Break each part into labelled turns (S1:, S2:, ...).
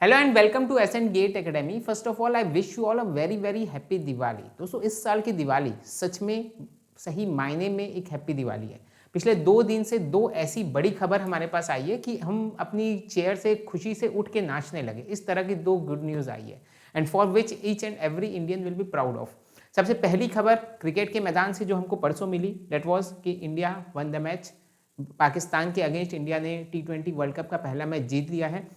S1: Hello and welcome to Ascent Gate Academy. First of all I wish you all a very very happy Diwali. दोस्तों इस साल की दिवाली सच में सही मायने में एक हैप्पी दिवाली है। पिछले 2 दिन से दो ऐसी बड़ी खबर हमारे पास आई है कि हम अपनी चेयर से खुशी से उठ के नाचने लगे। इस तरह की दो गुड न्यूज़ आई है and for which each and every Indian will be proud of. सबसे पहली खबर क्रिकेट के मैदान से जो हमको परसों मिली, डेट वॉज कि India one the match. Pakistan के अगेंस्ट इंडिया ने T20 वर्ल्ड कप का पहला मैच जीत लिया है।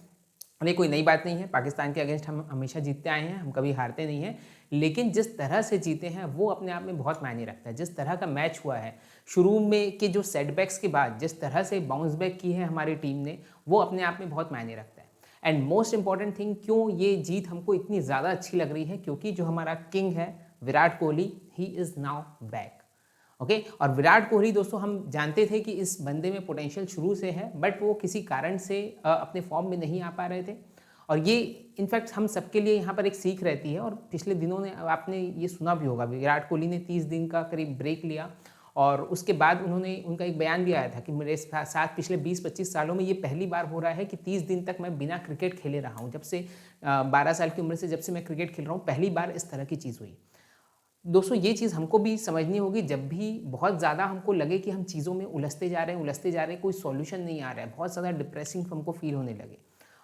S1: और ये कोई नई बात नहीं है, पाकिस्तान के अगेंस्ट हम हमेशा जीतते आए हैं, हम कभी हारते नहीं हैं। लेकिन जिस तरह से जीते हैं वो अपने आप में बहुत मायने रखता है। जिस तरह का मैच हुआ है, शुरू में के जो सेटबैक्स के बाद जिस तरह से बाउंस बैक की है हमारी टीम ने, वो अपने आप में बहुत मायने रखता है। एंड मोस्ट इंपॉर्टेंट थिंग, क्यों ये जीत हमको इतनी ज़्यादा अच्छी लग रही है, क्योंकि जो हमारा किंग है Virat Kohli, he is now back. Okay और विराट कोहली दोस्तों, हम जानते थे कि इस बंदे में पोटेंशियल शुरू से है, बट वो किसी कारण से अपने फॉर्म में नहीं आ पा रहे थे। और ये इनफैक्ट हम सबके लिए यहाँ पर एक सीख रहती है। और पिछले दिनों ने आपने ये सुना भी होगा, विराट कोहली ने 30 दिन का करीब ब्रेक लिया और उसके बाद उनका एक बयान भी आया था कि मेरे साथ पिछले 20-25 सालों में ये पहली बार हो रहा है कि 30 दिन तक मैं बिना क्रिकेट खेले रहा हूँ। जब से 12 साल की उम्र से जब से मैं क्रिकेट खेल रहा हूँ, पहली बार इस तरह की चीज़ हुई। दोस्तों ये चीज़ हमको भी समझनी होगी। जब भी बहुत ज़्यादा हमको लगे कि हम चीज़ों में उलझते जा रहे हैं, कोई सॉल्यूशन नहीं आ रहा है, बहुत ज़्यादा डिप्रेसिंग हमको फील होने लगे,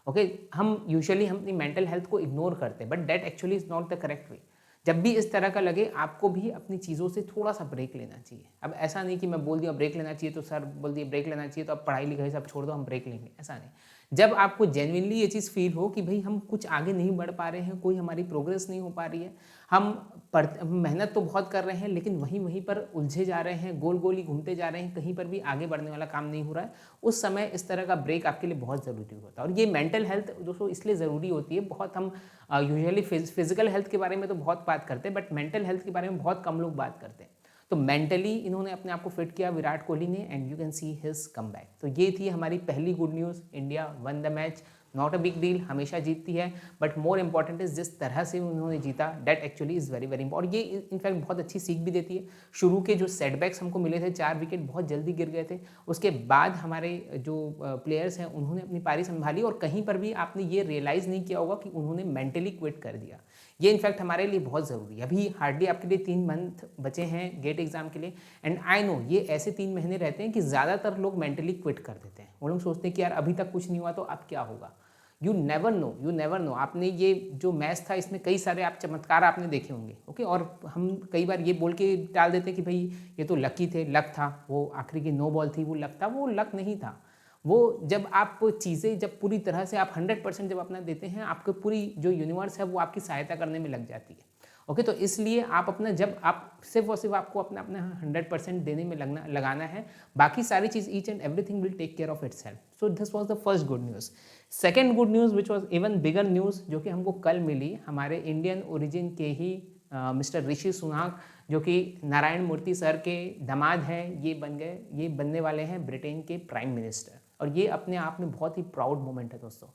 S1: ओके, हम अपनी मेंटल हेल्थ को इग्नोर करते हैं, but that actually is not the correct way. जब भी इस तरह का लगे, आपको भी अपनी चीज़ों से थोड़ा सा ब्रेक लेना चाहिए। अब ऐसा नहीं कि मैं बोल दिया ब्रेक लेना चाहिए तो सर बोल दिए ब्रेक लेना चाहिए तो अब पढ़ाई लिखाई सब छोड़ दो, हम ब्रेक लेंगे, ऐसा नहीं। जब आपको जेन्युइनली ये चीज़ फील हो कि भाई हम कुछ आगे नहीं बढ़ पा रहे हैं, कोई हमारी प्रोग्रेस नहीं हो पा रही है, हम मेहनत तो बहुत कर रहे हैं लेकिन वहीं वहीं पर उलझे जा रहे हैं, गोल गोल ही घूमते जा रहे हैं, कहीं पर भी आगे बढ़ने वाला काम नहीं हो रहा है, उस समय इस तरह का ब्रेक आपके लिए बहुत ज़रूरी होता है। और ये मेंटल हेल्थ दोस्तों इसलिए ज़रूरी होती है। बहुत हम यूजुअली फिजिकल हेल्थ के बारे में तो बहुत बात करते हैं, बट मेंटल हेल्थ के बारे में बहुत कम लोग बात करते हैं। तो मेंटली इन्होंने अपने आप को फिट किया विराट कोहली ने, and you can see his come back. तो ये थी हमारी पहली good news. India one the match, not a big deal, हमेशा जीतती है, बट मोर इंपॉर्टेंट इज जिस तरह से उन्होंने जीता, that actually is very very important. ये इनफैक्ट बहुत अच्छी सीख भी देती है। शुरू के जो सेटबैक्स हमको मिले थे, 4 विकेट बहुत जल्दी गिर गए थे, उसके बाद हमारे जो प्लेयर्स हैं उन्होंने अपनी पारी संभाली और कहीं पर भी आपने ये रियलाइज़ नहीं किया होगा कि उन्होंने मेंटली क्विट कर दिया। ये इनफैक्ट हमारे लिए बहुत ज़रूरी है। अभी हार्डली आपके लिए 3 मंथ बचे हैं गेट एग्जाम के लिए, एंड आई नो ये ऐसे 3 महीने रहते हैं कि ज़्यादातर लोग मेंटली क्विट कर देते हैं। वो लोग सोचते हैं कि यार अभी तक कुछ नहीं हुआ तो अब क्या होगा। You never know, you never know. आपने ये जो मैच था इसमें कई सारे आप चमत्कार आपने देखे होंगे, ओके। और हम कई बार ये बोल के टाल देते कि भाई ये तो लकी थे, लक था, वो आखिरी की 9 बॉल थी, वो लक था। वो लक नहीं था। वो जब आप चीज़ें जब पूरी तरह से आप 100% जब अपना देते हैं, आपको पूरी जो यूनिवर्स है वो आपकी सहायता करने में लग जाती है, ओके। तो इसलिए आप अपना, जब आप सिर्फ और सिर्फ आपको अपना अपना 100% देने में लगाना है, बाकी सारी चीज़ each and everything will take care of itself. So this was the first good news. Second good news which was even bigger news, जो कि हमको कल मिली, हमारे इंडियन ओरिजिन के ही मिस्टर ऋषि सुनाक, जो कि नारायण मूर्ति सर के दामाद हैं, ये बनने वाले हैं ब्रिटेन के प्राइम मिनिस्टर। और ये अपने आप में बहुत ही प्राउड मोमेंट है दोस्तों,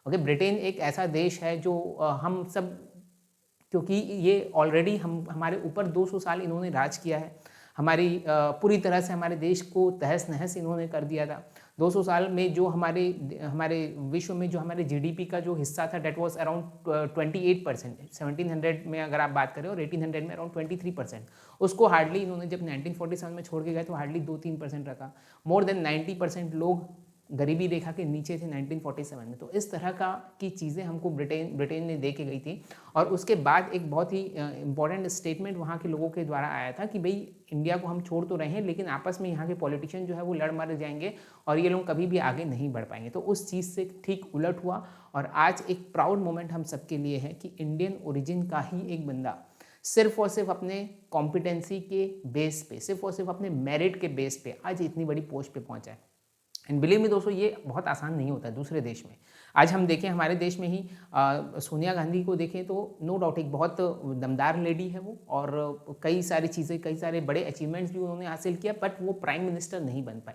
S1: ओके। ब्रिटेन एक ऐसा देश है जो हम सब, क्योंकि ये ऑलरेडी हमारे ऊपर 200 साल इन्होंने राज किया है, हमारी पूरी तरह से हमारे देश को तहस नहस इन्होंने कर दिया था। 200 साल में जो हमारे हमारे विश्व में जो हमारे जीडीपी का जो हिस्सा था, डेट वाज अराउंड 28%। 1700 में अगर आप बात करें और 1800 में अराउंड 23%। उसको हार्डली इन्होंने जब 1947 में छोड़ के गए तो हार्डली 2-3% रखा। मोर देन 90% लोग गरीबी रेखा के नीचे थे 1947 में। तो इस तरह का की चीज़ें हमको ब्रिटेन ने दे के गई थी। और उसके बाद एक बहुत ही इंपॉर्टेंट स्टेटमेंट वहाँ के लोगों के द्वारा आया था कि भाई इंडिया को हम छोड़ तो रहे हैं, लेकिन आपस में यहाँ के पॉलिटिशियन जो है वो लड़ मर जाएंगे और ये लोग कभी भी आगे नहीं बढ़ पाएंगे। तो उस चीज़ से ठीक उलट हुआ और आज एक प्राउड मोमेंट हम सबके लिए है कि इंडियन ओरिजिन का ही एक बंदा सिर्फ और सिर्फ अपने कॉम्पिटेंसी के बेस पे, सिर्फ और सिर्फ अपने मेरिट के बेस पे आज इतनी बड़ी पोस्ट पे पहुंचा है। एंड बिलीव मी दोस्तों, ये बहुत आसान नहीं होता है दूसरे देश में। आज हम देखें हमारे देश में ही सोनिया गांधी को देखें तो नो डाउट एक बहुत दमदार लेडी है वो, और कई सारी चीज़ें, कई सारे बड़े अचीवमेंट्स भी उन्होंने हासिल किया, बट वो प्राइम मिनिस्टर नहीं बन पाई।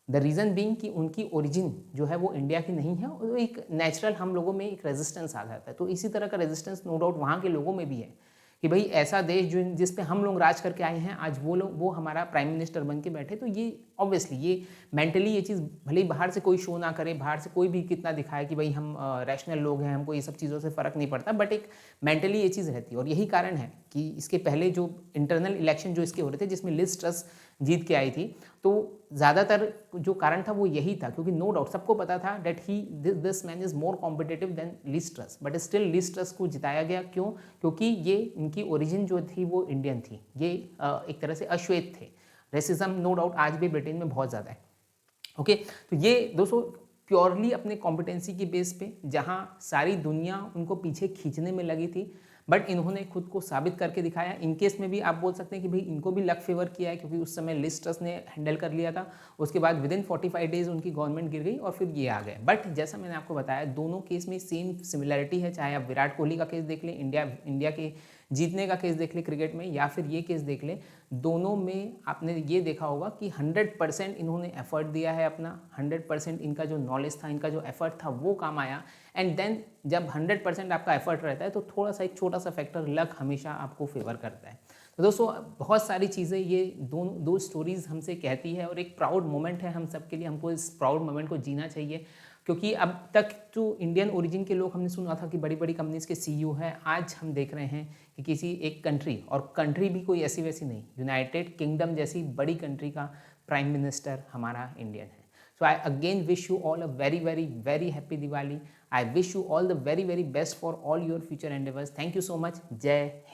S1: द रीज़न बीइंग कि उनकी ओरिजिन जो है वो इंडिया की नहीं है, और एक नेचुरल हम लोगों में एक रेजिस्टेंस आ जाता है। तो इसी तरह का रेजिस्टेंस नो डाउट वहाँ के लोगों में भी है कि भाई ऐसा देश जो जिस पे हम लोग राज करके आए हैं, आज वो लोग वो हमारा प्राइम मिनिस्टर बन के बैठे, तो ये ऑब्वियसली ये मेंटली ये चीज़ भले ही बाहर से कोई शो ना करे, बाहर से कोई भी कितना दिखाए कि भाई हम रैशनल लोग हैं, हमको ये सब चीज़ों से फ़र्क नहीं पड़ता, बट एक मेंटली ये चीज़ रहती है। और यही कारण है कि इसके पहले जो इंटरनल इलेक्शन जो इसके हो रहे थे जिसमें लिज ट्रस जीत के आई थी, तो ज़्यादातर जो कारण था वो यही था, क्योंकि नो डाउट सबको पता था that he this man is more competitive than Liz Truss, but still Liz Truss को जिताया गया। क्यों? क्योंकि ये इनकी ओरिजिन जो थी वो इंडियन थी, ये एक तरह से अश्वेत थे। रेसिज्म नो डाउट आज भी ब्रिटेन में बहुत ज़्यादा है। ओके, तो ये दोस्तों प्योरली अपने कॉम्पिटेंसी की बेस पे, जहाँ सारी दुनिया उनको पीछे खींचने में लगी थी, बट इन्होंने खुद को साबित करके दिखाया। इन केस में भी आप बोल सकते हैं कि भाई इनको भी लक फेवर किया है, क्योंकि उस समय लिज ट्रस ने हैंडल कर लिया था, उसके बाद विदिन 45 डेज उनकी गवर्नमेंट गिर गई और फिर ये आ गए। बट जैसा मैंने आपको बताया, दोनों केस में सेम सिमिलैरिटी है, चाहे आप विराट कोहली का केस देख लें, इंडिया के जीतने का केस देख ले क्रिकेट में, या फिर ये केस देख ले, दोनों में आपने ये देखा होगा कि 100% इन्होंने एफर्ट दिया है अपना, 100% इनका जो नॉलेज था, इनका जो एफर्ट था वो काम आया। एंड देन जब 100% आपका एफर्ट रहता है तो थोड़ा सा एक छोटा सा फैक्टर लक हमेशा आपको फेवर करता है। तो दोस्तों बहुत सारी चीज़ें ये दो स्टोरीज हमसे कहती है, और एक प्राउड मोमेंट है हम सब के लिए, हमको इस प्राउड मोमेंट को जीना चाहिए। क्योंकि अब तक जो इंडियन ओरिजिन के लोग हमने सुना था कि बड़ी बड़ी कंपनीज के सीईओ हैं, आज हम देख रहे हैं कि किसी एक कंट्री, और कंट्री भी कोई ऐसी वैसी नहीं, यूनाइटेड किंगडम जैसी बड़ी कंट्री का प्राइम मिनिस्टर हमारा इंडियन है। So I again wish you all a very very very happy Diwali. I wish you all the very very best for all your future endeavours. Thank you so much. जय